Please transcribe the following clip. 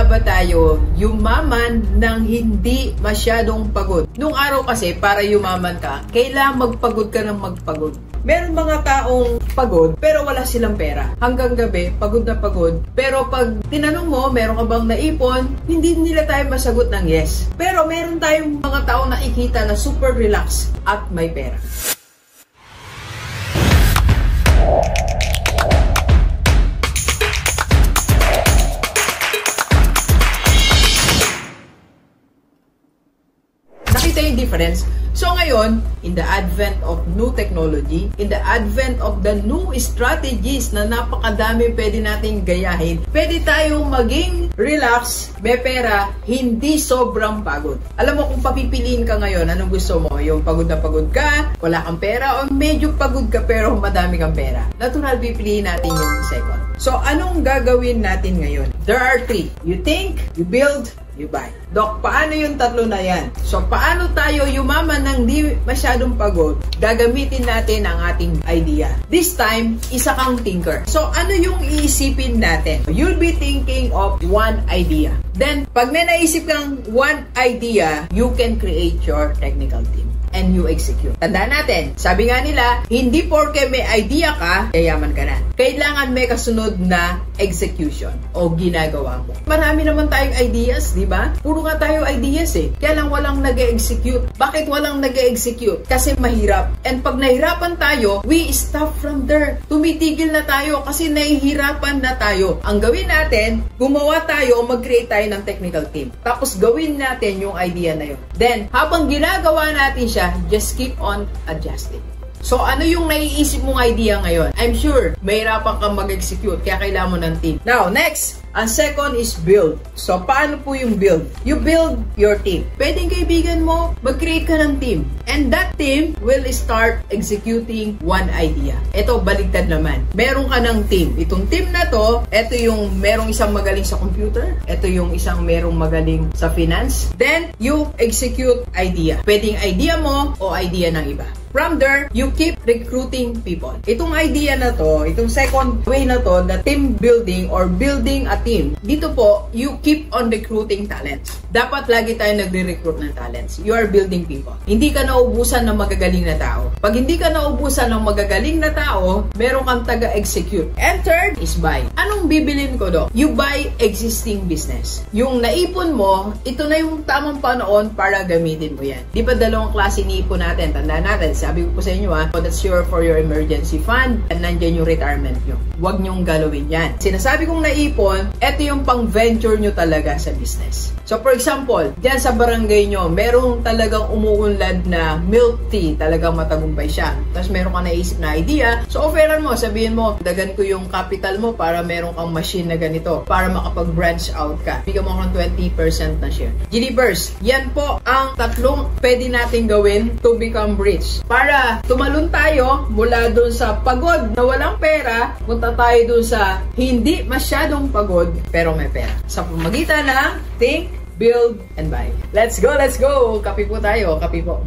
ba tayo yumaman ng hindi masyadong pagod? Nung araw kasi, para yumaman ka, kailangan magpagod ka ng magpagod. Meron mga taong pagod, pero wala silang pera. Hanggang gabi, pagod na pagod. Pero pag tinanong mo, meron ka bang naipon? Hindi nila tayo masagot ng yes. Pero meron tayong mga taong nakikita na super relax at may pera. Nakita yung difference? So ngayon, in the advent of new technology, in the advent of the new strategies na napakadami pwede nating gayahin, pwede tayo maging relax, may pera, hindi sobrang pagod. Alam mo kung papipiliin ka ngayon, anong gusto mo? Yung pagod na pagod ka, wala kang pera, o medyo pagod ka pero madami kang pera. Natural, pipiliin natin yung second. So anong gagawin natin ngayon? There are three. You think, you build, you buy. Dok, paano yung tatlo na yan? So, paano tayo yumaman ng di masyadong pagod? Gagamitin natin ang ating idea. This time, isa kang thinker. So, ano yung iisipin natin? You'll be thinking of one idea. Then, pag may naisip kang one idea, you can create your technical team. And you execute. Tandaan natin, sabi nga nila, hindi porke may idea ka, yayaman ka na. Kailangan may kasunod na execution o ginagawa mo. Marami naman tayong ideas, di ba? Puro nga tayo ideas eh. Kaya lang walang nag-execute. Bakit walang nag-execute? Kasi mahirap. And pag nahirapan tayo, we stop from there. Tumitigil na tayo kasi nahihirapan na tayo. Ang gawin natin, gumawa tayo o mag-create tayo ng technical team. Tapos gawin natin yung idea na yun. Then, habang ginagawa natin siya, just keep on adjusting. So, ano yung naiisip mong idea ngayon? I'm sure, mahirapan kang mag-execute, kaya kailangan mo ng team. Now, next, ang second is build. So, paano po yung build? You build your team. Pwedeng kaibigan mo, mag-create ka ng team. And that team will start executing one idea. Ito, baligtad naman. Meron ka ng team. Itong team na to, ito yung merong isang magaling sa computer. Ito yung isang merong magaling sa finance. Then, you execute idea. Pwedeng idea mo o idea ng iba. From there, you keep recruiting people. Itong idea na to, itong second way na to, na team building or building a team, dito po, you keep on recruiting talents. Dapat lagi tayo nagre-recruit ng talents. You are building people. Hindi ka naubusan ng magagaling na tao. Pag hindi ka naubusan ng magagaling na tao, meron kang taga-execute. And third is buy. Anong bibilin ko do? You buy existing business. Yung naipon mo, ito na yung tamang panahon para gamitin mo yan. Di ba dalawang klase niipon natin? Tandaan natin, sabi ko po sa inyo so that's for your emergency fund and nandyan yung retirement nyo. Huwag nyong galawin yan. Sinasabi kong naipon, ito yung pang-venture nyo talaga sa business. So for example, dyan sa barangay nyo, merong talagang umuunlad na milk tea, talagang matagumpay siya. Tapos meron ka naisip na idea, so offeran mo, sabihin mo, dagan ko yung capital mo para meron kang machine na ganito, para makapag-branch out ka. Bigyan mo kang 20% na share. Gilibers, yan po ang tatlong pwede natin gawin to become rich. Para tumalon tayo mula dun sa pagod na walang pera, punta tayo dun sa hindi masyadong pagod pero may pera. Sa pamagitan ng think, build, and buy. Let's go, let's go! Kape po tayo, kape po.